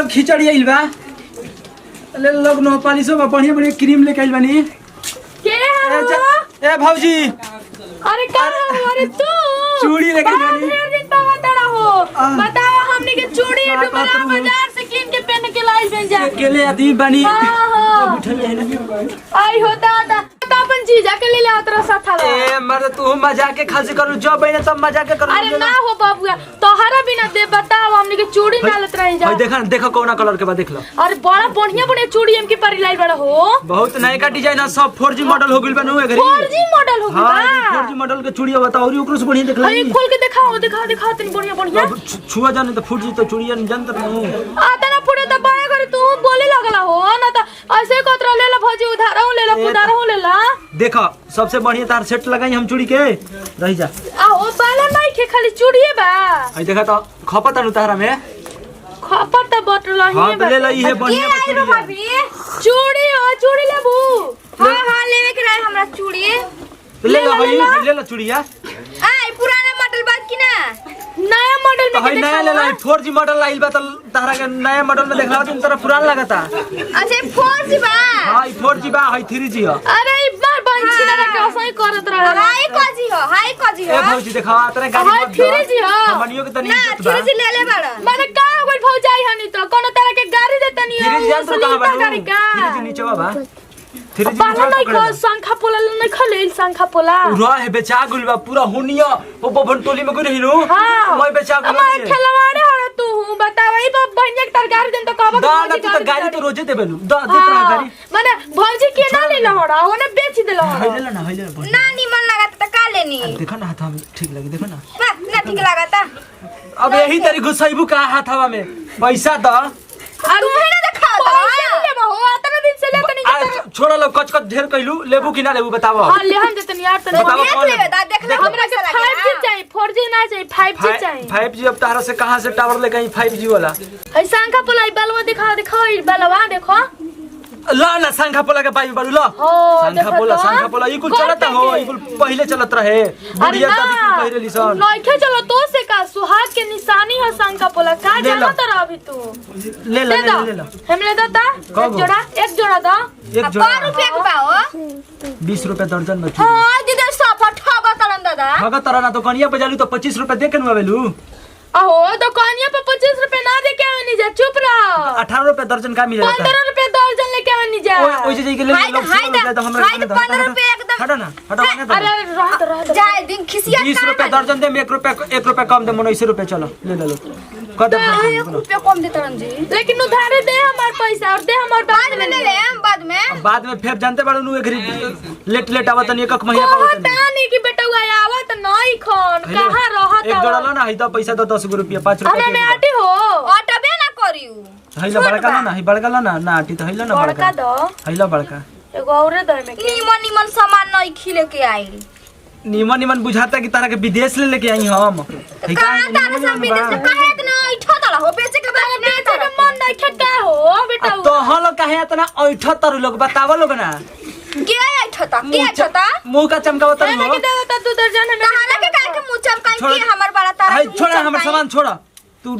Colour खिचड़ी आइल बा ले लोग नो पालिशो बा बढ़िया बढ़िया क्रीम लेके आइल बानी के ए भौजी अरे का अरे तू चूड़ी लेके आइल बानी ढेर दिन पवाता हो बताओ हमने के चूड़ी डुमरा बाजार से किन के पहन के लाइल बन जा अकेले आदमी बानी आई हो दादा अपन जीजा के ले ले आतरा साथ आला ए मर तू मजाक के खासी करू जो बहिने तब मजाक के करू अरे ना हो बाबूया तोहरा बिना दे बताओ हमने के चूड़ी डालत रही जा देखा देखो कौना कलर के बा देख लो अरे बड़ा बढ़िया बढ़िया चूड़ी हमके परी लाइल बड़ा हो बहुत नया डिजाइन है सब 4G मॉडल हो गइल बा नु एगरी 4G मॉडल हो गइल हां 4G मॉडल के चूड़ी बताओ और ओकरो से बढ़िया देख लो अरे खोल के दिखाओ दिखा दिखा तनी बढ़िया बढ़िया छुआ जाने तो फूट जी तो चूड़िया जानत नु आता ना फुटे तो बाय करे तू बोले लगला हो ना तो ऐसे कोतरा ले ला भौजी उधारो ले ला उधारो ले ला देखो सबसे बढ़िया तार सेट लगाई हम चूड़ी के रही जा आ ओ बाला नहीं के खाली चूड़िए बा आई देखा तो खपत अनु तारा में खपर त बटला ही हां ले ला ये बढ़िया चूड़ी भाभी चूड़ी ओ चूड़ी लेबू हां लेवे के रहे हमरा चूड़ी ले ला चूड़िया आई पुराना मॉडल बात की ना नया मॉडल में हां नया ले ला 4G मॉडल आइल बा त तारा के नया मॉडल में देखला तुम तरह पुराना लगता अच्छा 4G बा हां 4G बा हाई 3G हो अरे एक बार बंची ना के असई करत रहे हाई कोजी हो ए भौजी देखा तेरे गाड़ी हाई 3G हो हमनियो के तनी इज्जत बा 3G ले ले बड़ा माने का होई भौजाई हनी तो कोनो तरह के गाड़ी देता नहीं 3G जान तो कहां बा 3G नीचे बा 3G बाला नहीं खा संखा पोला नहीं खले संखा पोला रहे बेचा गुल बा पूरा हुनिया ओ बबन टोली में गई रहिनु मैं बेचा गुल मैं खिलवाड़े हो तू बताओ ई बहनिया के तरकारी दिन तो कहबो दादा तू तो गाड़ी तो रोजे देबेलु द देत रहा गाड़ी माने भौजी के ना ले लहड़ा ओने बेच देलो हइले ना ना निमन लागत त का लेनी देखा ना हाथ हम ठीक लगी देखा ना ना ठीक लागत अब यही तेरी गुस्साइबू का हाथवा में पैसा द अरे तू ना देखा पैसा ले बहो आतना दिन से लेके नहीं छोड़ा लो कच कच ढेर कइलू लेबू कि ना लेबू बताओ हां ले हम देतन यार तने देख ले हमरा के 5G चाहिए 4G ना चाहिए 5G चाहिए 5G अब तारा से कहां से टावर लेके आई 5G वाला ऐसा का पुलाई बलवा दिखाओ ई बलवा देखो ला ना संखा पोला के पाई बारू लो संखा पोला ई कुल चलता हो ई कुल पहले चलत रहे बुढ़िया दादी कुल पहले लिसन नइखे चलो तो से का सुहाग के निशानी है संखा पोला का जाना तो अभी तू ले ले हम ले देता एक जोड़ा दो एक जोड़ा 5 रुपया के पाओ 20 रुपया दर्जन में हां दीदी सब ठगा करन दादा ठगा तरना तो कनिया पे जालू तो 25 रुपया दे के नवेलू अहो तो कनिया पे 25 रुपया ना दे के आनी जा चुप रहो 18 रुपया दर्जन का मिलेगा 15 रुपया दर्जन लेके आनी जा ओए जे के ले लो तो हमरा 15 रुपया एकदम हटा ना अरे रह जाए दिन खिसिया 20 रुपया दर्जन दे 1 रुपया कम दे 19 रुपया चलो ले लो कदम 1 रुपया कम दे तरन जी लेकिन उधारे दे हमार पैसा और दे हमार बाद में ले हम बाद में फिर जानते बाड़ू नु लेट आवत नहीं एक महीना पावत नहीं पता नहीं कि बेटा आवत नहीं खन कहां रहत एक जोड़ा लो ना है तो पैसा तो 10 रुपया 5 रुपया हमें आटी हो अटबे ना करियो हैला बड़का ना है बड़का ना ना आटी तो हैला ना बड़का दो हैला बड़का एगो औरे दर में निमन सामान नहीं खिले के आई निमन बुझाता कि तारा के विदेश ले लेके आई हम कहां तारा सब विदेश से काहे इतना ऐठा तला हो बेचे के बाद बेचे के मन नहीं खका हो बेटा तो हम लोग काहे इतना ऐठा तर लोग बतावो लोग ना के ऐठा मुंह का चमकावत तर मैं के देता तू दर्जन में कहां के काहे के मुंह चमकाई के हमर बड़ा तारा है छोड़ा हमर सामान छोड़ा तू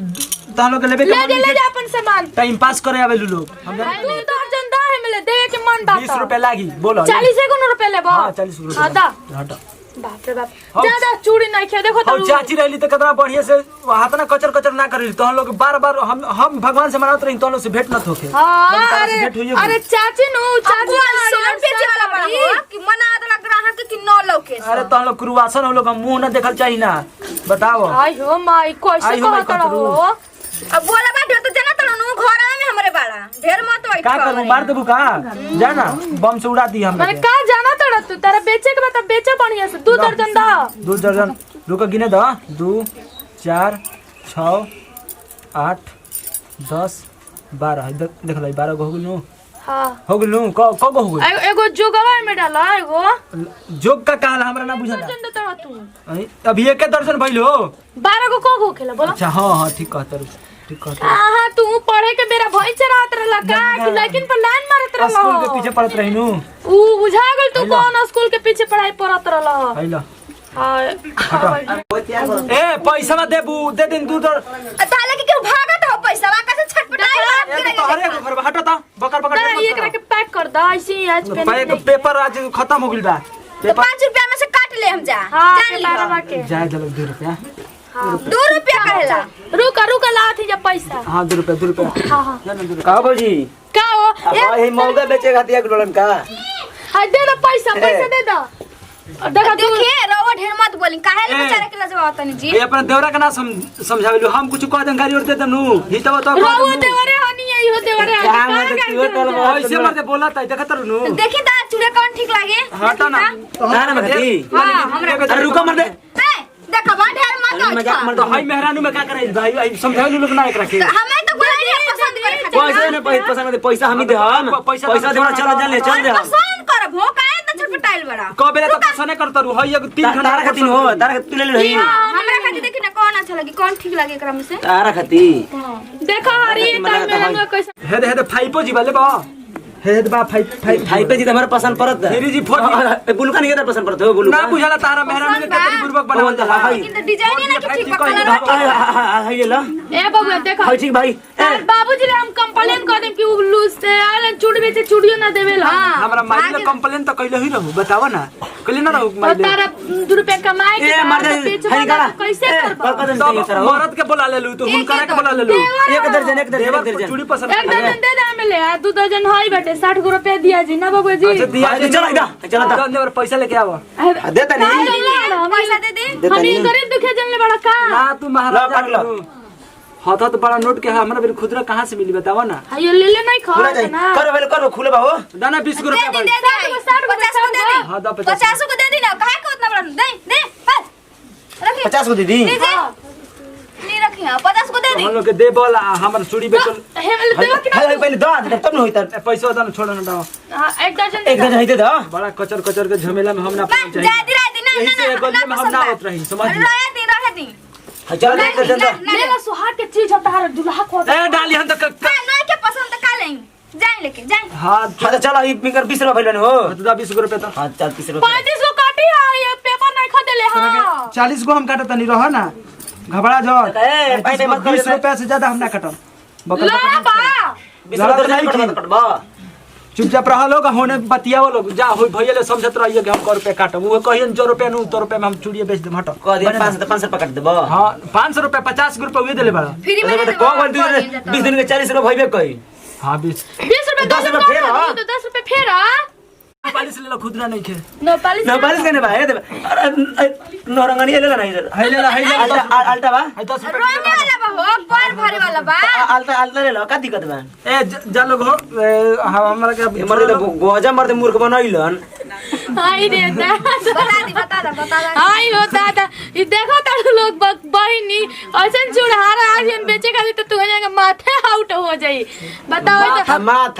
तहलो के लेबे के ले जा अपन सामान टाइम पास करे आवेलू लोग हम तू दर्जन दा है मिले देवे के मन बात 20 रुपया लागी बोलो 40 रुपया लेबो हां 40 रुपया हां दा हटा बाप रे बाप ज्यादा चूड़ी नहीं खे देखो तो चाची रहली तो कितना बढ़िया से हाथ ना कचर ना करली तो हम लोग बार हम भगवान से मनावत रही तो हम लोग से भेंट न होके हां अरे चाची नो चाची सोन बेचे वाला बड़ा कि मना वाला ग्राहक कि न लौके अरे तो हम लोग कुरुवासन हम लोग मुंह न देखल चाहिए ना बताओ आई हो माई कैसे कहत हो अब बोला बा तो जना त नु घर में हमरे बाड़ा ढेर मत ओइ का करू मार देबू का जाना बम से उड़ा दी हमरा माने का जाना तड़ तू तारा बेचे के बता बेचे बढ़िया से 2 दर्जन दा 2 दर्जन रुको गिने द 2 4 6 8 10 12 देख लै 12 गो हो गेल नु हां हो गेल नु क गो हो गेल एगो जोगवा में डाला एगो जोग का काल हमरा ना बुझला दर्जन देता तू अभी एक दर्जन भइल हो 12 को खेला बोलो अच्छा हां ठीक कहत हां तू पढ़े के बेरा भई चरात रहला का कि लेकिन पर लाइन मारत रहला स्कूल के पीछे पड़त रहिनु ऊ बुझा गेल तू कौन स्कूल के पीछे पढ़ाई पढ़त रहला हैला हां ए पैसा दे दिन दूध ताले के भागत हो पैसा का से छटपटाई तोहरे घर में हटो ता बकर बकर ना एकरा के पैक कर द ऐसे ही आज पे पेपर आज खत्म हो गइल बा तो 5 रुपया में से काट ले हम जा जान ली जाए चलो 2 रुपया 2 रुपया कहेला रुक ला थी जब पैसा हां 2 रुपया हां हां जाना 2 रुपया का भौजी का हो ये मौका बेचे खातिर एक डॉलर का हां दे दो पैसा दे दो देखा देखिए रवा ढेर मत बोली काहे ले बेचारे के लजवा तनी जी ये अपन देवरा के ना समझावेलु हम कुछ कह जानकारी और दे दनु ही तो रवा देवरे हनी आई हो देवरे क्या मत तू टोल ऐसे मत बोला त देखत रहनु देखी दा चूड़े कौन ठीक लागे हटा ना ना मती हां हमरा अरे रुको मत दे देखा बा ढेर मत मजाक मत तो हाई मेहरानू में का करे भाई समझावेलु लोग ना एकरा के हमें तो बोला नहीं पसंद करे पैसा ने पसंद पैसा हम ही दे हम पैसा देना चल दे पसंद करब हो काहे त छटपटाइल बड़ा कबेला तो पसंद करत रहू हई 3 घंटा तारा खातिर हो तारा खातिर ले ले रही हमरा खातिर देखी ना कौन अच्छा लगी कौन ठीक लगे एकरा में से तारा खातिर देखो हरी टाइम में कैसे हे फाइपो जी वाले बा हे बा फाइप भाई पे जी हमारा पसंद पड़त मेरी जी फोन बुलका नहीं के पसंद पड़त हो बुलका ना बुझाला तारा मेहरानू के कतरी बुर्बक बनावल जाला किंतु डिजाइन ही ना कि ठीक कलर हाय ले ला ए बबुआ देखो हाय ठीक भाई बाबूजी ने हम कंप्लेन कर देम कि उ लूज से आलन चूड़ी बेचे चूड़ियो ना देवेला हमरा माई ने कंप्लेन तो कइले ही रहू बतावा ना कइले ना रहू माई ने तारा 2 रुपया कमाए के ए मर बेचबा ना तो कैसे करबा तो मरद के बुला लेलू तो हुनकरा के बुला लेलू एक दर्जन चूड़ी पसंद एक दर्जन दे दे हमें ले 2 दर्जन होई बेटे 60 रुपया दिया जी ना बाबू जी अच्छा दिया चल इधर दे पैसा लेके आवा देता नहीं पैसा दे दे हम ही गरीब दुखिया जनले बड़ा का ना तू महाराजा ला, ला। हाथ तो बड़ा नोट के हमरा फिर खुदरा कहां से मिली बतावा ना ये ले ले नहीं खुला खा जाए ना करो खुले बाबू दाना 20 रुपया दे भाई दे 60 को 50 को दे दे हां दा 50 को दे दी ना काहे को उतना बड़ा दे दे बस रखी 50 को दीदी दे दे नहीं रखी हां 50 को दे दी हम लोग के दे बोला हमर चूड़ी बेचल हे मिल देवा कि हाय पहले दो तब न होइता पैसा दाना छोड़ ना दाओ ना एक दर्जन एक दर्जन होइते दो बड़ा कचर के झमेला में हम ना पहुंच जा जाए दी ना यही से गलिए में हम ना होत रही समझ रह दी चल एक दर्जन दो ले ला सुहाग के चीज होता है दुल्हा को ए डाली हम तो नहीं के पसंद का लें जाए लेके जाए हां हां तो चलो ई मिकर 20 रुपया भइलन हो दा 20 रुपया तो हां चल 30 रुपया 35 को काटी है ये पेपर नहीं खा देले हां 40 को हम काटत नहीं रह ना घबरा जाओ ए पहले मत 20 रुपया से ज्यादा हम ना कटम ला बा 20 रुपया कटबा चुपचाप रह लोग होने बतियाओ लोग जा हो भैया ले समझत रहिए कि हम 100 रुपया काटब वो कहियन 100 रुपया नु 100 रुपया में हम चूड़िए बेच देम हटो कह दे 500 रुपया काट देबो हां 500 रुपया 50 रुपया उहे देले बड़ा फ्री में तो को बोल 20 दिन के 40 रुपया भइबे कहि हां 20 रुपए 10 रुपया फेर हां तो 10 रुपए फेर हां 40 ले लो खुदरा नहीं खे नो 40 न बारिश करने भाई दे अरे नौरंगनी ले नहीं इधर हाइले आल्टा बा 10 रुपया रोने वाला बा हो पर भरे वाला बा आल्टा ले लो का दिक्कत बा ए जा लोग हो हमरा के मर्दे गोजा मर्दे मूर्ख बनइलन हाय रे बता दा हाय हो दादा ये देखो तारू लोग बहिनी ऐसन चुड़हारा आजन बेचे खाली तो तू जाएगा माथे आउट हो जाई बताओ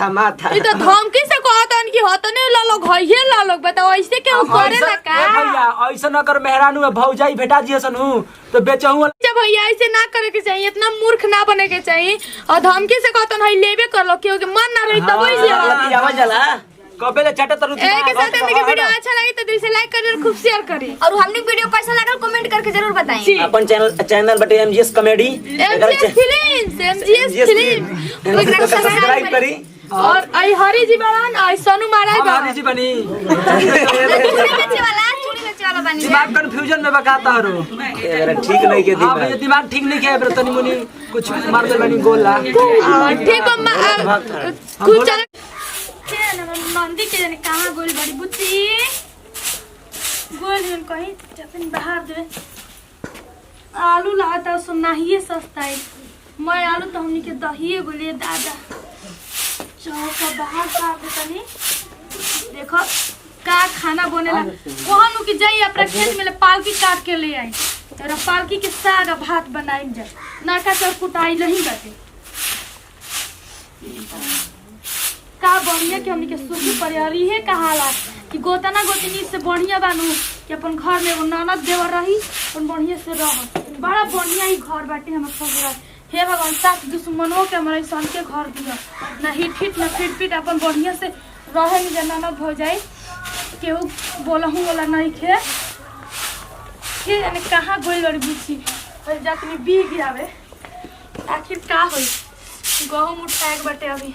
तो माथा ये तो धमकी से कहतन कि होतने ला लोग होइए ला लोग बताओ ऐसे क्यों करे ला का भैया ऐसा न कर मेहरानू में भौजाई भेटा जी हसन हूं तो बेचहू जब भैया ऐसे ना करे के चाहिए इतना मूर्ख ना बने के चाहिए और धमकी से कहतन हई लेबे कर लो क्योंकि मन ना रही तब ऐसे आवाज जाला कबेले चटे तरु एक साथ हमने के वीडियो अच्छा लगी तो दिल से लाइक करिए और खूब शेयर करिए और हमने वीडियो कैसा लगा कमेंट करके जरूर बताएं अपन चैनल बटे MGS comedy MGS film subscribe करी और आई हरी जी बड़ान आई सोनू महाराज हमारी जी बनी बेचे वाला बनी दिमाग कंफ्यूजन में बकाता हरो ठीक नहीं के हां भैया दिमाग ठीक नहीं है पर तनी मुनी कुछ मार दे बनी गोला ठीक है कुछ चल नंदी के जाने कहां गोल बड़ी बुच्ची गोल में कहीं जतन बाहर दे आलू लाता सुनना ही सस्ता है मैं आलू तो हमनी के दहिए गोलिए दादा चौका बाहर का तनी देखो का खाना बनेला कोहनु की जाई अपना खेत में ले पालकी काट के ले आई और पालकी के साग भात बनाई जा नाका चर कुटाई नहीं बाटे का बढ़िया के हमनी के सुखी परिवारी है कहाला कि गोतना गोतनी से बढ़िया बानू कि अपन घर में एगो ननद देवर रही और बढ़िया से रह बड़ा बढ़िया ही घर बाटे हमर ससुराल हे भगवान सास दुश्मनों के हमारे सन के घर दिया ना हिट ना फिट अपन बढ़िया से रहे में जे ननद हो जाए केहू बोलहूँ वाला नहीं खे फिर यानी कहाँ गोई बड़ी बुझी और जातनी बी गिरावे आखिर का होई गहूम उठाए के बटे अभी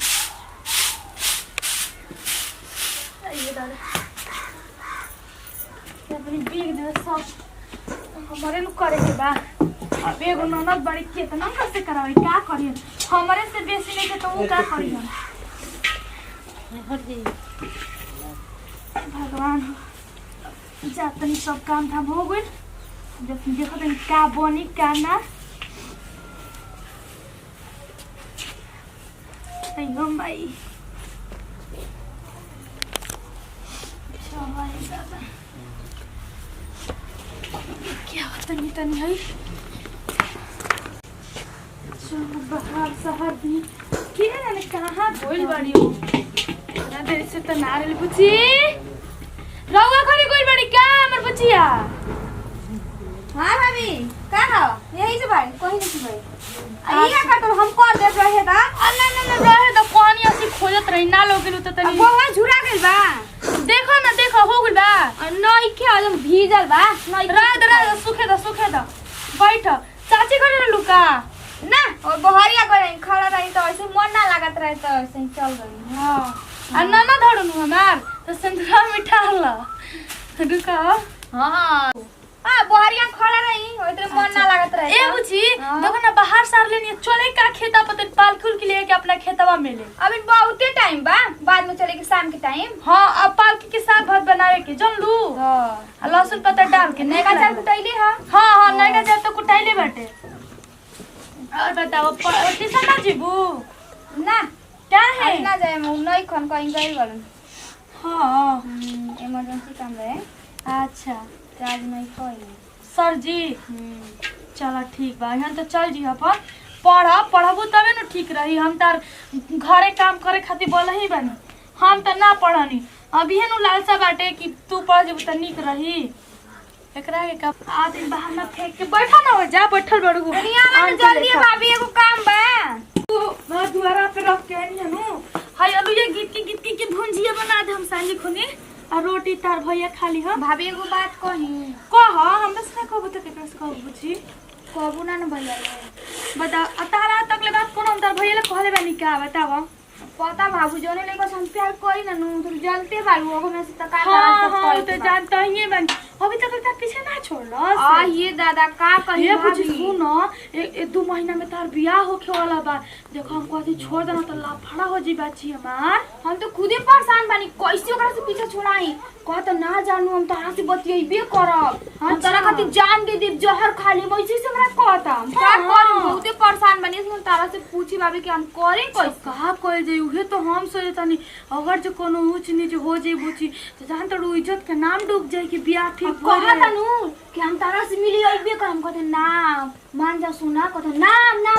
ये दादा अपनी बीग दे सब हमारे नु करे के बा अब एगो ननद बड़ी केतना कैसे करावे का करिए हमारे से बेसी नहीं के तो वो का करिए भगवान जातनी सब काम धाम हो गइल जब देखो तनी का बनी का ना अयो भाई दादा क्या होता नहीं तनी है चलो बाहर शहर भी के जाने कहाँ गोल बड़ी हो ना देर से तो नारल बुची रउआ खड़ी गोल बड़ी का हमर बुचिया हाँ भाभी का हो यही से भाई कोई नहीं भाई आई का काटो हम कर देत रहे ता ना रहे तो पानी ऐसे खोजत रही ना लोगिलु तो तनी गोवा झुरा गेल बा देखो ना देखो हो गइल बा नई के अलम भीजल बा नई रह सुखे द बैठ चाची करे लुका ना और बहरिया करे खड़ा रही तो ऐसे मन ना लागत रहे तो ऐसे ही चल गई हां आ ना धड़नु हमार तो संतरा मिठा हला रुका हां हां बहरिया खड़ा रही ओतरे मन ना लागत रहे ए बुची देखो ना बाहर सार लेनी चले का खेता पतन पालकुल के लिए के अपना खेतवा में ले अभी बहुते टाइम बा बाद में चले के शाम के टाइम हां अब पालकी के साग भात बनावे के जन लू हां लहसुन पत्ता डाल के नैका चार कुटैले हां नैका चार तो कुटाइले बाटे और बताओ ट्यूशन ना जीबू ना क्या है ना जाए हम नई खन कहीं गइल बलन हां इमरजेंसी काम रहे अच्छा आज नहीं कोई सर जी चला ठीक बा यहाँ तो चल जी अपन पढ़बू तबे न ठीक रही हम तार घरे काम करे खातिर बोल ही बनी हम तो ना पढ़नी अभी नु लालसा बाटे कि तू पढ़ जेबू त निक रही एकरा के का आदमी बाहर में फेंक के बैठा ना हो जा बैठल बड़ू दुनिया में जल्दी भाभी एगो काम बा तू मैं द्वारा पे रख के नहीं हनु हाय अलू ये गिट्टी के भुंजिया बना दे हम सांझे खुनी आ रोटी तार भैया खाली ह भाभी एगो बात कही कह हम बस ना कहबो त केकरा से कहबो बुझी कहबू ना न भैया बता तारा तक ले बात कोनो हम तार भैया ले कहले बानी का बताव पता भाभी जोने लेको हम प्यार कोई ना नु तुम जानते बालू ओगो में से त का हां तो जानता ही है बन अभी तक तार पीछे ना छोड़लस आ ये दादा का कही ये भाभी बुझी सुन एक दो महीना में तार बियाह होखे वाला बा देखो हम कहती छोड़ देना त लाफड़ा हो जी बाची हमार हम तो खुदे परेशान बानी कैसे ओकरा से पीछे छोड़ाई कह त ना जानू हम तारा से बतियबे करब हम तारा खातिर जान दे देब जहर खा ले वैसे से हमरा कहता हम का करी बहुते परेशान बानी हम तारा से पूछी भाभी कि हम करे कैसे कहा कोई जे उहे तो हम सोचे तनी अगर जो कोनो ऊंच नीच हो जे बुची तो जान तो इज्जत के नाम डूब जाए कि बियाह ठीक हो कहा तनु कि हम तारा से मिली अइबे कर हम कहते ना मान जा सुना कहते ना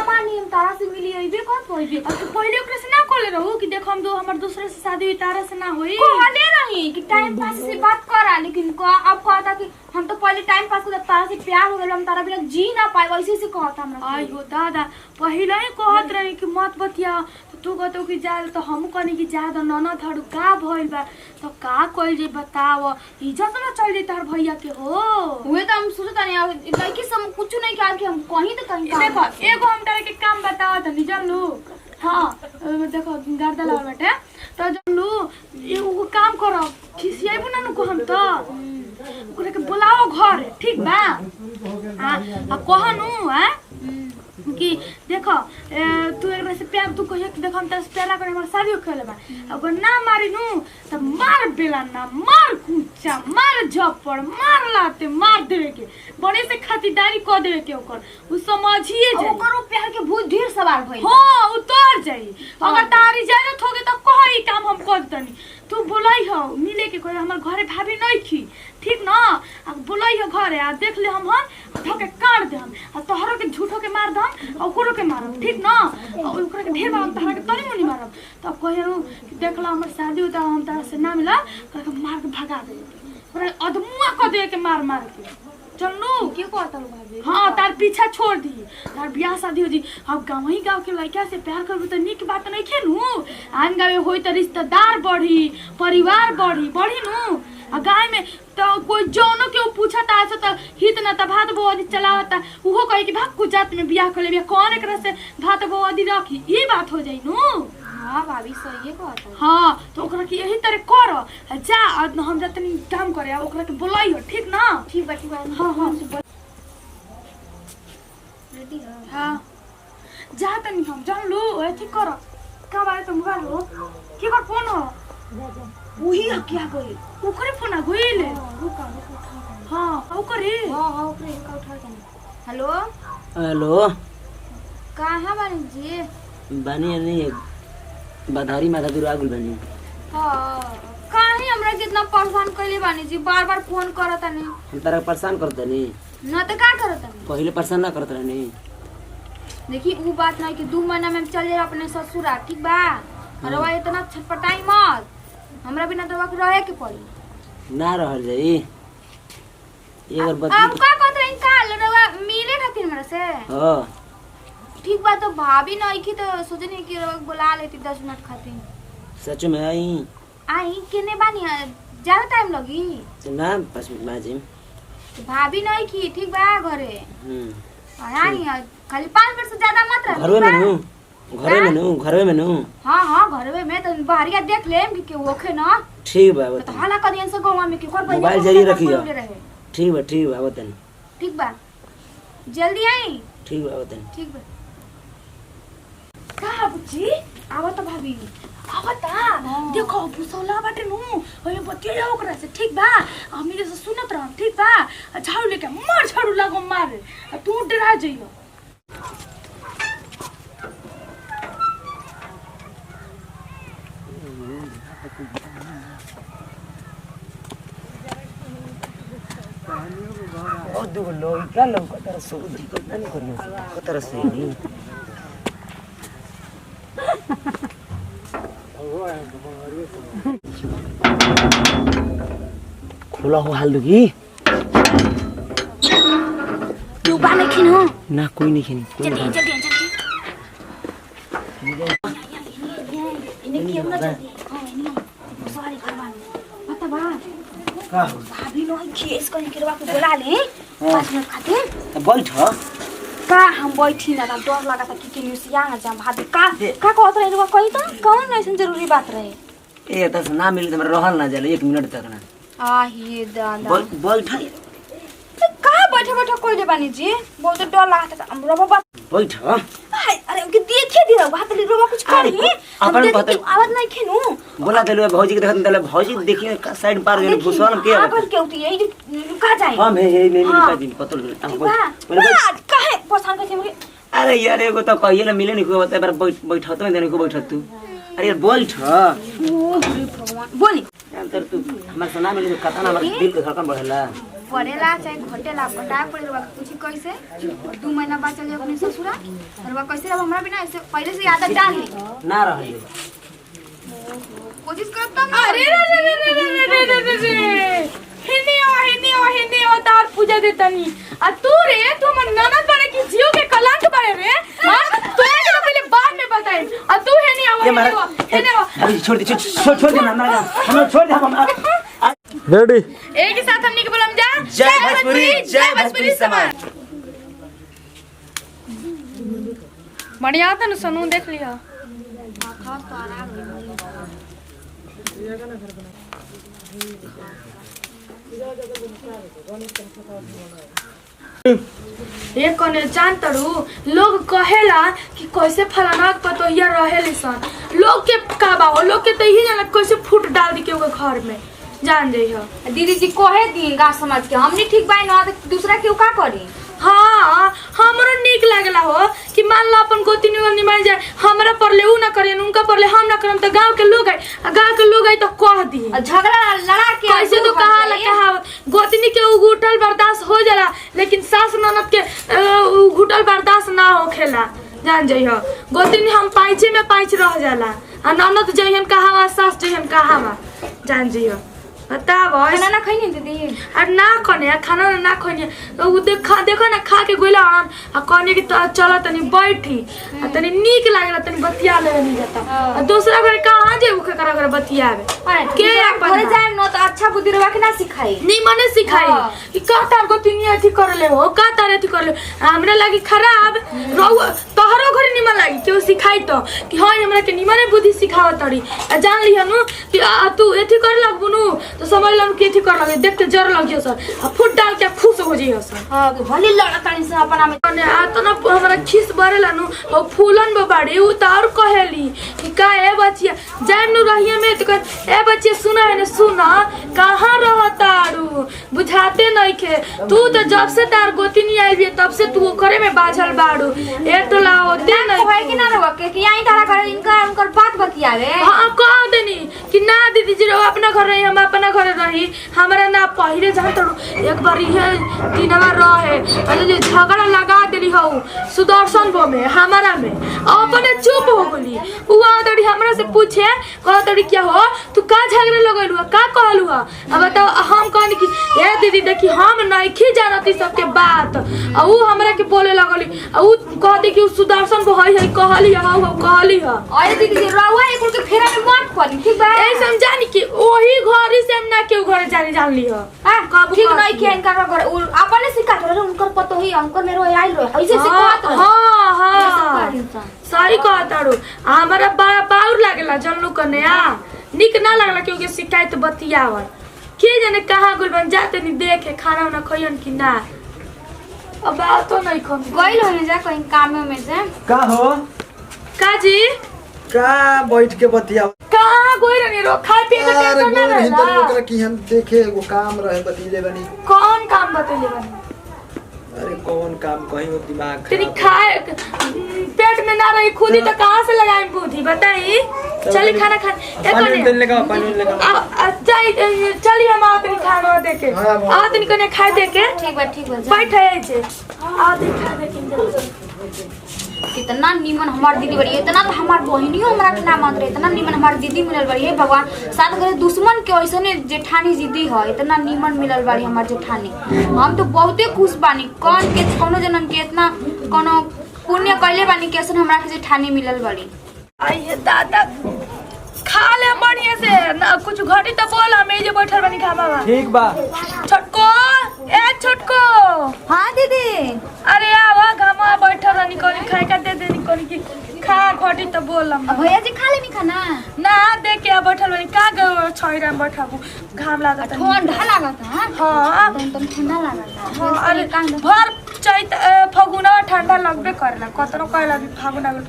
मानी हम तारा से मिली अइबे कर कोइबे अब तो पहले ओकरे से ना कहले रहू कि देखो हम दो हमर दूसरे से शादी हुई तारा से ना होई कहले रही कि टाइम पास से बात करा लेकिन अब कहता कि हम तो पहले टाइम पास कर तारा से प्यार हो गेल हम तारा बिना जी ना पाए वैसे से कहता हमरा आई हो दादा पहले ही कहत रही कि मत बतिया तो तू कहतो कि जा तो हम कहनी कि जा दो ननद हड़ू का भइल बा तो का कइल जे बताव इज्जत ना चल जे तार भैया के हो हुए तो हम सोचता नहीं लड़की सब कुछ नहीं किया कि हम कहीं तो कहीं देखो एगो हम तारे के काम बताओ त निजन लू हां देखो गर्दा लाल बेटे तो जन लू एगो काम करो खिसियाई बना नु को हम तो ओकरे के बुलाओ घर ठीक बा आ कहनु हैं कि देखो तू एक से प्यार तू कहिए कि देखो हम त प्यार करे हमर शादी होखेले बा अगर ना मारी नु त मार बेला ना मार कुचा मार झपड़ मार लाते मार देवे के बड़े से खातिरदारी क देवे के ओकर उ समझिए जाई ओकरो प्यार के भूत ढेर सवार भइल हां उतर जाई अगर तारी इजाजत होगे त कहि काम हम कर दनी तू बोलाई हो मिले के कोई हमर घरे भाभी नहीं थी ठीक ना अब बोलाई हो घरे आ देख ले हम धके काट दे हम आ तोहरो के झूठो के मार दम और ओकरो के मारब ठीक ना ओकरा के ढेर बार तहरा के तनी मुनी मारब तब कहू कि देखला हमर शादी होता हम तारा से ना मिला कर मार के भगा दे ओकरा अदमुआ क दे के मार के चलू के कहता भाभी हां तार पीछा छोड़ दी तार बियाह शादी हो जी अब गाँव ही गाँव के लड़का से प्यार करबू तो निक बात नहीं खेलू आन गावे होई तो रिश्तेदार बढ़ी परिवार बढ़ी नु आ गाय में तो कोई जौनो के पूछता ऐसे तो हित ना त भात बोदी चलावता उहो कहे कि भाग कुछ जात में बियाह कर ले कौन एकरा से भात बोदी रखी ये बात हो जाई नु। हां भाभी सही कहत है। हां तो ओकरा के यही तरह कर जा हम जतनी काम करे ओकरा के बोलाई हो ठीक ना। ठीक बा हां हां रेडी है। हां जा तनी हम जान लो ए ठीक कर का बारे तुम कर लो की कर फोन हो वही क्या गई ओकरे फोन आ गइल रुका हां ओकरे हां ओकरे का उठा के। हेलो हेलो कहाँ बानी जी? बानी नहीं बधारी माता दूर आगुल बानी। हां काहे हमरा कितना परेशान कइले बानी जी बार बार फोन करत नहीं। हम तारा परेशान करते नहीं न त का करत नहीं। पहले परेशान ना करते नहीं। देखी वो बात नहीं कि 2 महीना में चल जाए अपने ससुरा ठीक बा। रवा इतना छटपटाई मत हमरा बिना दवा के रहे के पड़ी ना रह जाई एक बार बता। अब का कहत रही काल रवा मिले खातिर हमरा से। हां ठीक बा तो भाभी नहीं की तो सोचनी कि रवा बुला लेती 10 मिनट खातिर। सच में आई केने बानी ज्यादा टाइम लगी ना 5 मिनट में जी भाभी नहीं की ठीक बा घरे। आई खाली 5 मिनट से ज्यादा मत रह। घरवे में नु घरवे में नु। हां घरवे में तो बाहरिया देख लेम कि ओखे ना। ठीक बा तो बता। हाला कदियन से गोवा में कि कर मोबाइल जरिए रखियो। ठीक बा बता। ठीक बा जल्दी आई। ठीक बा बता। ठीक बा का बुच्ची आवत भाभी आवता देखो भूसौला बाटे नु ओए बतिया ओकरा से ठीक बा हम मेरे से सुनत रह ठीक बा झाड़ू लेके मार झाड़ू लागो मार तू डरा जइयो। ओ दुगो लोग का लोग कतर सो दिक्कत नहीं करना कतर से नहीं। खुला हो हाल दुगी तू बाले खिनो ना कोई नहीं खिन कोई जल्दी नहीं। जल्दी जल्दी इने के ना जल्दी हां इने सॉरी करवा पता बा का हो भाभी नो केस कहीं के बाप बोला ले 5 मिनट खातिर। बैठ का हम बैठी ना डर लगा था कि न्यूसिया ना जा भाभी का कहत रहे कही तो कौन ऐसा जरूरी बात रहे। ए त ना मिले त रहल ना जाले 1 मिनट तक ना। आहे दादा बैठ का बैठे बैठे कोइले बानी जी बहुत डर लागत था हमरा बाबा बैठ। अरे उनके देखे दे रहा हाथ ले रोवा कुछ करी अपन पता आवाज नहीं खेनु बोला देलु भौजी के देखत देले भौजी देखिए साइड पार गेल भूसवन के आकर के उठी यही रुका जाए। हम हे नहीं का दिन पतल काहे परेशान कैसे मुझे। अरे यार एगो त कहिए ना मिले नहीं को बता बार बैठत में देने को बैठत तू। अरे यार बैठ भगवान बोली अंतर तू हमरा सुना मिले तो कथा ना हमर दिल के धड़कन बढ़ेला पड़ेला चाहे घटेला पटा पड़ेला कुछ कैसे 2 महीना बाद चल जाओ अपने ससुरा और कैसे रह हमरा बिना ऐसे पहले से आदत डाल ली ना रही कोशिश करता ना। अरे रे हिनी ओ तार पूजा देतनी आ तू रे तू मन ननद बने की जियो के कलंक बने रे हां तू तो पहले बाद में बताई आ तू हेनी आवा अरे छोड़ दे ना हम छोड़ दे हम रेडी एक ही साथ हमनी के बोलम जा जय भोजपुरी समाज। बढ़िया था न सनू देख लिया ये कने जानतरू लोग कहेला कि कैसे फलाना पतोहिया रहेली सन लोग के का बा लोग के त ही जाना कैसे फूट डाल दी के ओके घर में जान जइहो। दीदी जी कहे दी गा समझ के हमनी ठीक बाई ना दूसरा केहू का करी। हाँ हमरो निक लागला हो कि मान लो अपन गोतिनी वाली निमाई जाए हमरा परले उ ना करेन उनका परले हम ना करम त गांव के लोग आई तो कह दी झगड़ा लड़ा के कैसे तो कहा गोतिनी के उगुटल बर्दाश्त हो जाला लेकिन सास ननद के उगुटल बर्दाश्त ना होखेला जान जइहो। गोतिनी हम पाइचे में पाइच रह जाला आ ननद जइहन कहावा सास जइहन कहावा जान जइहो। बताब खाना ना खइनी दीदी अरे ना कने खाना ना खइनी तो उ देखो ना खा के गइला हन आ कने कि चल तनी बैठी आ तनी नीक लागला तनी बतिया लेवे नहीं जाता आ दूसरा घर कहां जे उखे करा कर बतियावे के अपन घरे जाए न तो अच्छा बुद्धि रवा के ना सिखाई नहीं मने सिखाई कि का तार को तिनी अथी कर ले हो का तार अथी कर ले हमरा लागी खराब रहू तोहरो घर निमन लागी केहू सिखाई तो कि हां हमरा के निमने बुद्धि सिखाव तड़ी आ जान लिहनु कि तू एथी कर लगबुनु तो समझ लन कि एथी कर लगे देखते जर लग जियो सर आ फुट डाल के खुश हो जियो सर हां भले लड़कानी से अपना में ने आ तो ना हमरा खिस बरेलानु ओ फूलन बबाड़ी उ तार कहेली कि का ए बचिया जान नु रहिए में तो ए बचिया सुना है ने सुना कहां रहतारू बुझाते नहीं के तू तो जब से तार गोती नहीं आई भी तब से तू करे में बाझल बाड़ू ए तो लाओते नहीं होय कि ना रवा के कि यहीं तारा घर इनका उनकर बात बतियावे हां कह देनी कि ना दीदी जी रो अपना घर रही हम अपना घर रही हमरा ना पहिले जहां तो एक बार ये दिनवा रहे अरे जे झगड़ा लगा देली हो सुदर्शन बो में हमारा में अपने चुप हो गली उ आदड़ी हमरा से पूछे कहतड़ी क्या हो तू का झगड़ा लगलु का कहलु अब बताओ हम कहनी कि ए दीदी देखी हम नहीं जानती सबके बात आ उ हमरा के बोले लगली आ उ कहती कि सुदर्शन बो है कहली हां कहली हां अरे दीदी जी रवा एक के फेरा में मत पड़ी ठीक बा ए समझानी कि ओही घर से हम ना केहू घर जाने जान ली हो हां कब ठीक नहीं के इनका घर अपने सिखा रहे उनकर पतो ही अंकर मेरो आइल रहे ऐसे सिखात रहे हां हां सही कहताड़ू हमरा बाउर लागेला जनलू कने आ निक ना लागला क्योंकि शिकायत बतियावर के जाने कहां गुल बन जाते नहीं देखे खाना ना खइयन कि ना अब बात तो नहीं खम गइल होने जा कहीं काम में से का हो काजी का बैठ के बतिया कहां गोई रहनी रो खाए पिए के टेंशन ना रहला ओकरा की हम देखे एगो काम रहे बतिले बनी कौन काम बतैले बनी अरे कौन काम कहीं वो दिमाग तेरी खाए पेट में ना रही खुद ही तो कहां से लगाए बुद्धि बताई चली खाना खा पानी लेगा चलिए हम आते खाना देके आते कने खाए देके ठीक बा बैठे छे आते खा देके कितना नीमन हमार दीदी बड़ी इतना तो हमार बहनियों हमरा के ना मान रहे इतना नीमन हमार दीदी मिलल बड़ी है भगवान साथ करे दुश्मन के ऐसने जेठानी दीदी है इतना नीमन मिलल बड़ी हमार जेठानी हम तो बहुते खुश बानी कौन के कोनो जनन के इतना कोनो पुण्य कइले बानी के ऐसन हमरा के जेठानी मिलल बड़ी आई है दादा खा ले बढ़िया से ना कुछ घटी तो बोल हम जे बैठल बनी खावा ठीक बा छोटको ए छोटको हां दीदी अरे आवा घामा बैठल रनी कोनी खाए का दे देनी कोनी की खा घटी तो बोल हम भैया जी खा लेनी खाना ना देख के बैठल बनी का ग छोइरा में बैठाबू घाम लागत ठंडा लागत हां हां एकदम ठंडा लागत हां अरे भर चैत फगुना ठंडा लगबे करला कतनो कहला भी फागुना में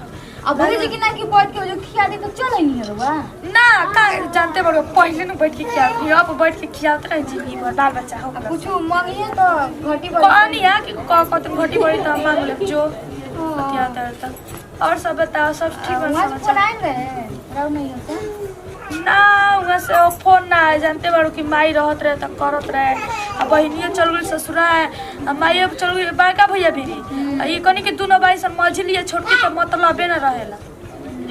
अब भैया जी की ना की बैठ के जो खिया दे तो चले नहीं रवा ना का जानते बड़ो पहले न बैठ के खिया फिर अब बैठ के खियाते रहे जिंदगी भर बाल बच्चा हो कुछ मांगिए तो घटी बड़ी कहानी है कि कत घटी बड़ी तो मांग ले जो बतियाता रहता और सब बताओ सब ठीक बन वहां फोन आए रहे रहो नहीं होता ना वहां से फोन ना है जानते बड़ो कि माई रहत रहे त करत रहे अब बहनिया चल गई ससुरा माई अब चल गई बड़का भैया भी ये कनी के दोनों भाई सब मझली छोटकी तो मतलब न रहेला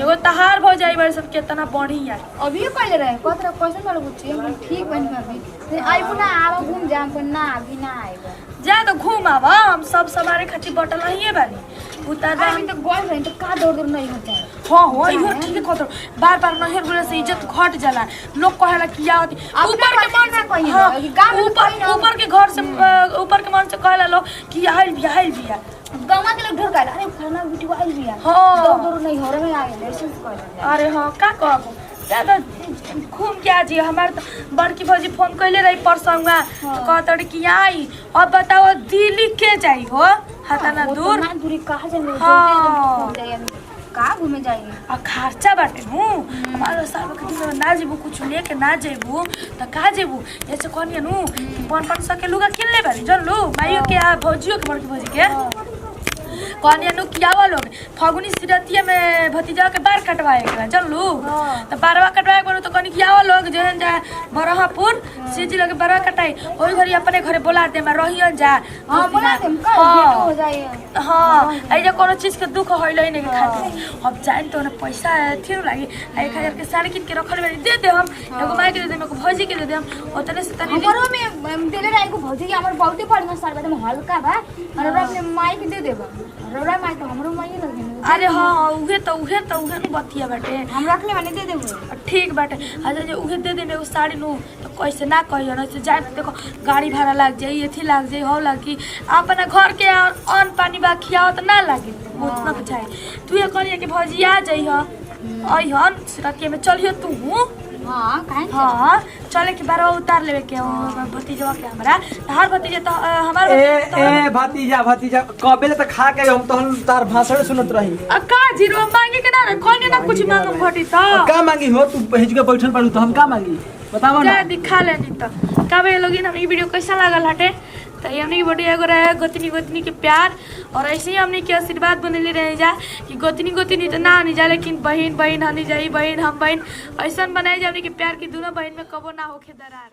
एगो तहार हो जाई बार सब कितना बढ़िया अभी कहले रहे कतरा कैसे वाला बुच्ची हम ठीक बन भाभी आइबो ना आवा घूम जा पर ना अभी ना आइबो जा तो घूम आवा हम सब सवारे खातिर बटल हिए बानी उतार हम तो गोल रहे तो का दौड़ दौड़ नहीं होता है हां हो इहो ठीक है खतर बार बार नहर बोले से इज्जत घट जाला लोग कहेला कि या ऊपर के मन से कहियो ऊपर के घर से ऊपर के मन से कहेला लोग कि आइल बिया गांव के लोग ढोर कहला अरे फलाना बेटी आइल बिया हां दौड़ दौड़ नहीं हो रहा है ऐसे कहला अरे हां का कहबो ज्यादा घूम के आजी हमार तो बड़की भौजी फोन कइले रही परसंगा तो कहतड़ी कि आई अब बताओ दिल्ली के जाई हो हतना दूर ना दूरी कहां जाने हाँ। का घूमे जाएंगे आ खर्चा बाटे नु हमारा साल के दिन ना जेबू कुछ लेके ना जेबू त का जेबू ऐसे कहनी नु 500 के लुगा किन ले बानी जन लो माइयो के आ भौजियो के बड़की भौजी के कहनी नु कियावा लोग फगुनी सिरतिया में भतीजा के बार कटवाए के चलू तो बारवा कटवाए के तो कहनी कियावा लोग जहन जा बरहापुर सीजी लोग बारवा कटाई ओई घरी अपने घरे बोला दे मैं रहियन जा हां बोला दे भेंट हो जाए। हां आई जे कोनो चीज के दुख होइले नहीं के खातिर अब जान तो ना पैसा थिर लागी 1000 के साड़ी किन के रखल में दे दे हम एगो माई के दे दे एगो भौजी के दे दे हम ओतने से तनी हमरो में देले रहे को भौजी के हमर बहुते पड़ना साल बाद में हल्का बा और अपने माई के दे देबा रोड़ा माई तो हमरो माई लगे। अरे हां उहे तो बतिया बाटे हम रखले माने दे देबो ठीक बाटे अच्छा जे उहे दे देने एगो साड़ी नु तो कैसे ना कहियो ना से जाए देखो गाड़ी भाड़ा लाग जाई एथी लाग जाई हो लागी अपना घर के अन्न पानी बा खियाओ तो ना लागे उतना बुझाए तू ये कहलिए कि भौजी आ जाई ह आई हन सिरतिया में चलियो तू हां काहे हाँ चले के बारह उतार लेवे के भतीजवा के हमरा हर भतीजे तो हमार ए भतीजा कबे तक खा के हम तो तार भाषण सुनत रही का जीरो मांगे के ना कोने ना कुछ मांगम घटी तो का मांगी हो तू भेज के बैठल पड़ू तो हम का मांगी बताओ ना जा दिखा लेनी तो कबे लोगिन हमनी वीडियो कैसा लागल हटे तो ये हमनी वीडियो एगो रहे गोतनी के प्यार और ऐसे ही हमनी के आशीर्वाद बनले रहे जा कि गोतनी तो ना आनी जा लेकिन बहन हनी जाई बहन हम बहन ऐसा बनाए जा हमनी के प्यार की दोनों बहन में कबो ना होखे दरार।